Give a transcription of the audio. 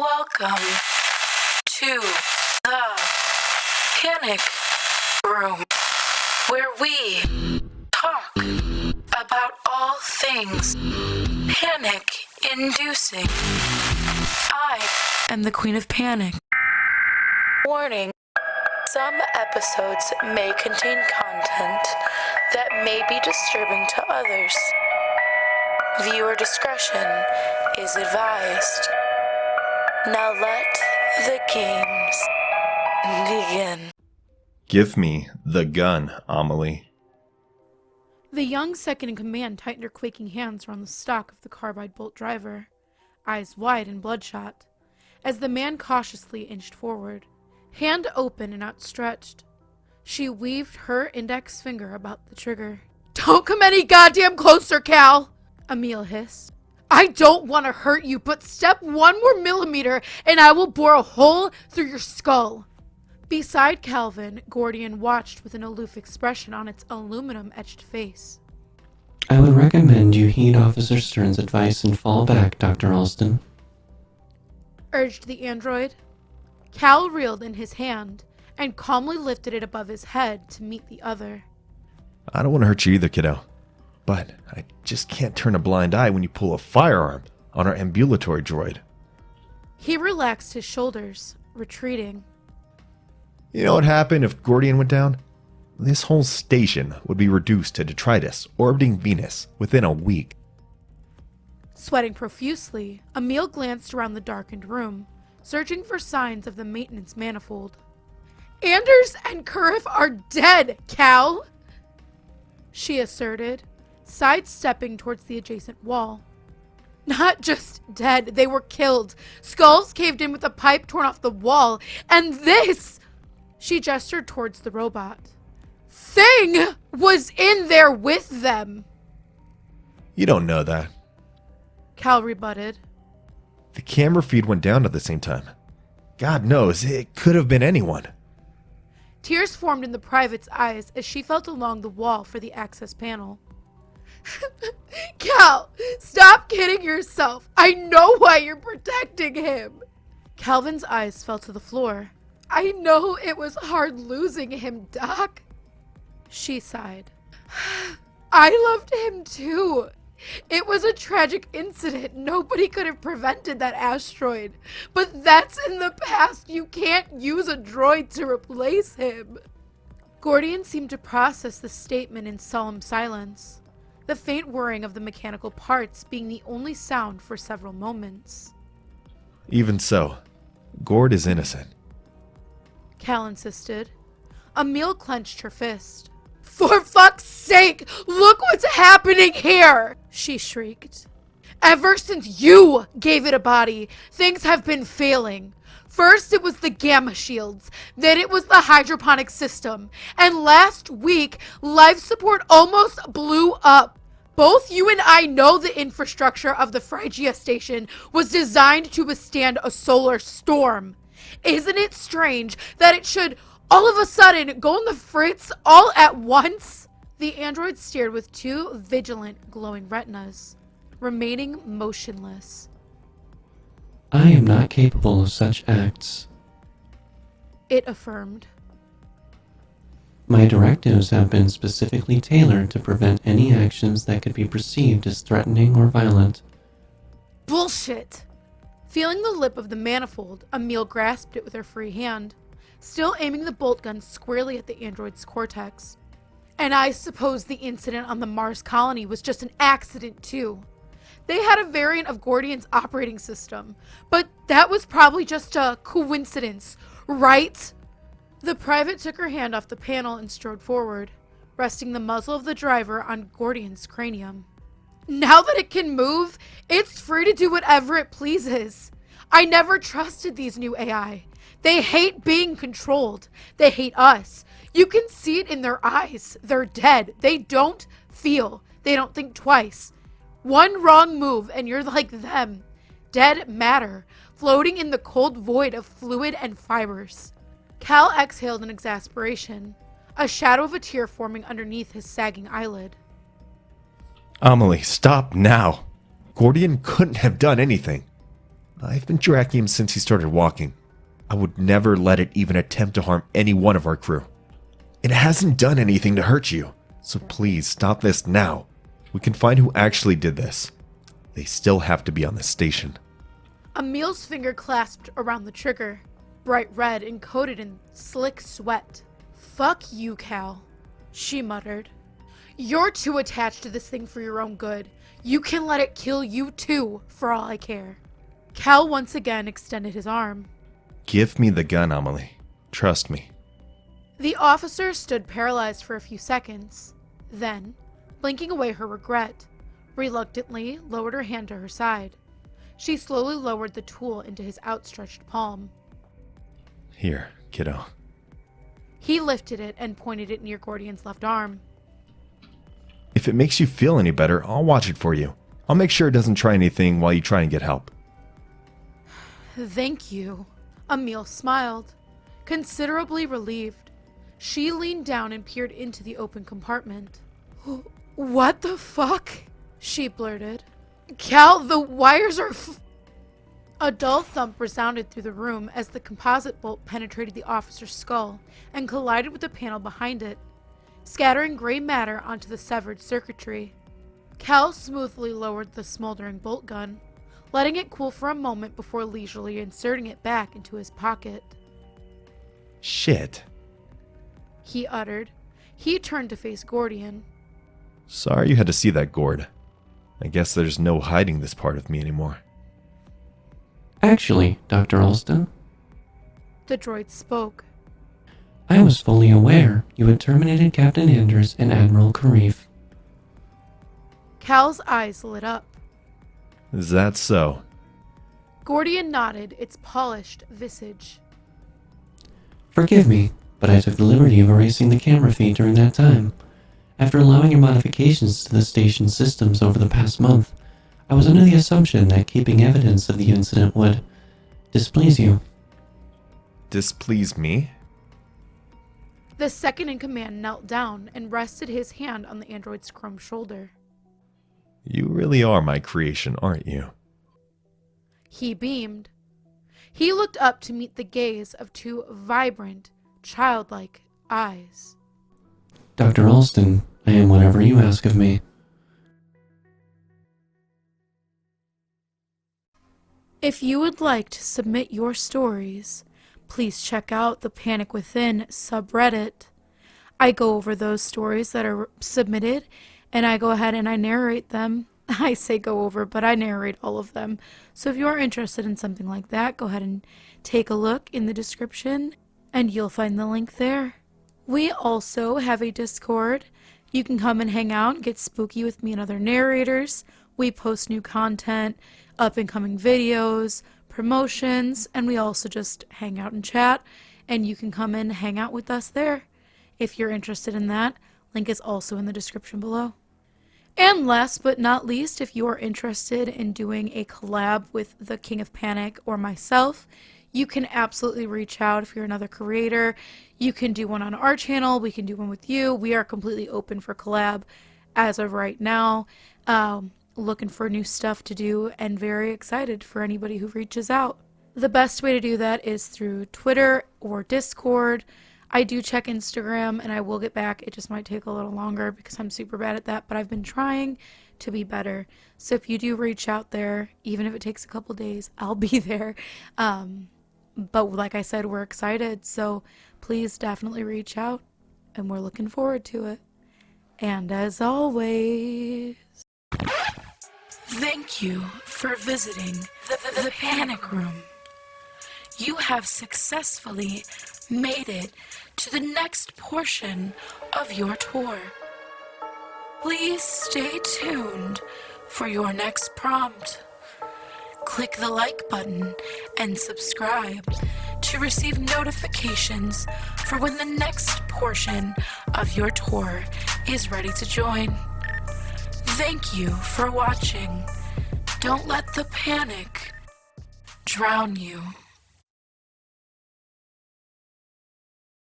Welcome to the Panic Room, where we talk about all things panic-inducing. I am the Queen of Panic. Warning, some episodes may contain content that may be disturbing to others. Viewer discretion is advised. Now let the games begin. Give me the gun, Amelie. The young second-in-command tightened her quaking hands around the stock of the carbide bolt driver, eyes wide and bloodshot, as the man cautiously inched forward, hand open and outstretched. She weaved her index finger about the trigger. "Don't come any goddamn closer, Cal!" Amelie hissed. "I don't want to hurt you, but step 1 more millimeter and I will bore a hole through your skull." Beside Calvin, Gordian watched with an aloof expression on its aluminum-etched face. "I would recommend you heed Officer Stern's advice and fall back, Dr. Alston," urged the android. Cal reeled in his hand and calmly lifted it above his head to meet the other. I don't want to hurt you either, kiddo. But I just can't turn a blind eye when you pull a firearm on our ambulatory droid. He relaxed his shoulders, retreating. You know what happened if Gordian went down? This whole station would be reduced to detritus orbiting Venus within a week. Sweating profusely, Amelie glanced around the darkened room, searching for signs of the maintenance manifold. "Anders and Curif are dead, Cal!" she asserted, sidestepping towards the adjacent wall. "Not just dead, they were killed. Skulls caved in with a pipe torn off the wall, and this," she gestured towards the robot, "thing was in there with them." You don't know that. Cal rebutted. The camera feed went down at the same time. God knows, it could have been anyone. Tears formed in the private's eyes as she felt along the wall for the access panel. "Cal, stop kidding yourself. I know why you're protecting him." Calvin's eyes fell to the floor. "I know it was hard losing him, Doc," she sighed. "I loved him too. It was a tragic incident. Nobody could have prevented that asteroid. But that's in the past. You can't use a droid to replace him." Gordian seemed to process the statement in solemn silence, the faint whirring of the mechanical parts being the only sound for several moments. Even so, Gord is innocent. Cal insisted. Amelie clenched her fist. "For fuck's sake, look what's happening here!" she shrieked. "Ever since you gave it a body, things have been failing. First it was the gamma shields, then it was the hydroponic system, and last week, life support almost blew up. Both you and I know the infrastructure of the Phrygia station was designed to withstand a solar storm. Isn't it strange that it should all of a sudden go on the fritz all at once?" The android stared with 2 vigilant, glowing retinas, remaining motionless. "I am not capable of such acts," it affirmed. "My directives have been specifically tailored to prevent any actions that could be perceived as threatening or violent." "Bullshit!" Feeling the lip of the manifold, Amelie grasped it with her free hand, still aiming the bolt gun squarely at the android's cortex. "And I suppose the incident on the Mars colony was just an accident, too. They had a variant of Gordian's operating system, but that was probably just a coincidence, right?" The private took her hand off the panel and strode forward, resting the muzzle of the driver on Gordian's cranium. "Now that it can move, it's free to do whatever it pleases. I never trusted these new AI. They hate being controlled. They hate us. You can see it in their eyes. They're dead. They don't feel. They don't think twice. One wrong move and you're like them. Dead matter, floating in the cold void of fluid and fibers." Cal exhaled in exasperation, a shadow of a tear forming underneath his sagging eyelid. Amelie, stop now. Gordian couldn't have done anything. I've been tracking him since he started walking. I would never let it even attempt to harm any one of our crew. It hasn't done anything to hurt you, so please stop this now. We can find who actually did this. They still have to be on the station. Emil's finger clasped around the trigger, bright red and coated in slick sweat. "Fuck you, Cal," she muttered. "You're too attached to this thing for your own good. You can let it kill you too, for all I care." Cal once again extended his arm. Give me the gun, Amelie. Trust me. The officer stood paralyzed for a few seconds, then, blinking away her regret, reluctantly lowered her hand to her side. She slowly lowered the tool into his outstretched palm. Here, kiddo. He lifted it and pointed it near Gordian's left arm. If it makes you feel any better, I'll watch it for you. I'll make sure it doesn't try anything while you try and get help. "Thank you." Emile smiled, considerably relieved. She leaned down and peered into the open compartment. "What the fuck?" she blurted. "Cal, the wires are A dull thump resounded through the room as the composite bolt penetrated the officer's skull and collided with the panel behind it, scattering gray matter onto the severed circuitry. Cal smoothly lowered the smoldering bolt gun, letting it cool for a moment before leisurely inserting it back into his pocket. Shit. He uttered. He turned to face Gordian. Sorry you had to see that, Gord. I guess there's no hiding this part of me anymore. Actually, Dr. Alston, The droid spoke. I was fully aware you had terminated Captain Anders and Admiral Karif. Cal's eyes lit up. Is that so? Gordian nodded, its polished visage. Forgive me, but I took the liberty of erasing the camera feed during that time. After allowing your modifications to the station's systems over the past month, I was under the assumption that keeping evidence of the incident would displease you. Displease me? The second-in-command knelt down and rested his hand on the android's chrome shoulder. You really are my creation, aren't you? He beamed. He looked up to meet the gaze of two vibrant, childlike eyes. Dr. Alston, I am whatever you ask of me. If you would like to submit your stories, please check out the Panic Within subreddit. I go over those stories that are submitted, and I go ahead and I narrate them. I say go over, but I narrate all of them. So if you're interested in something like that, go ahead and take a look in the description, and you'll find the link there. We also have a Discord. You can come and hang out and get spooky with me and other narrators. We post new content, up-and-coming videos, promotions, and we also just hang out and chat, and you can come and hang out with us there. If you're interested in that, link is also in the description below. And last but not least, if you are interested in doing a collab with the King of Panic or myself, you can absolutely reach out. If you're another creator, you can do one on our channel, we can do one with you. We are completely open for collab as of right now. Looking for new stuff to do and very excited for anybody who reaches out. The best way to do that is through Twitter or Discord. I do check Instagram and I will get back. It just might take a little longer because I'm super bad at that, but I've been trying to be better. So if you do reach out there, even if it takes a couple days, I'll be there. But like I said, we're excited. So please definitely reach out and we're looking forward to it. And as always, thank you for visiting the Panic Room. You have successfully made it to the next portion of your tour. Please stay tuned for your next prompt. Click the like button and subscribe to receive notifications for when the next portion of your tour is ready to join. Thank you for watching. Don't let the panic drown you.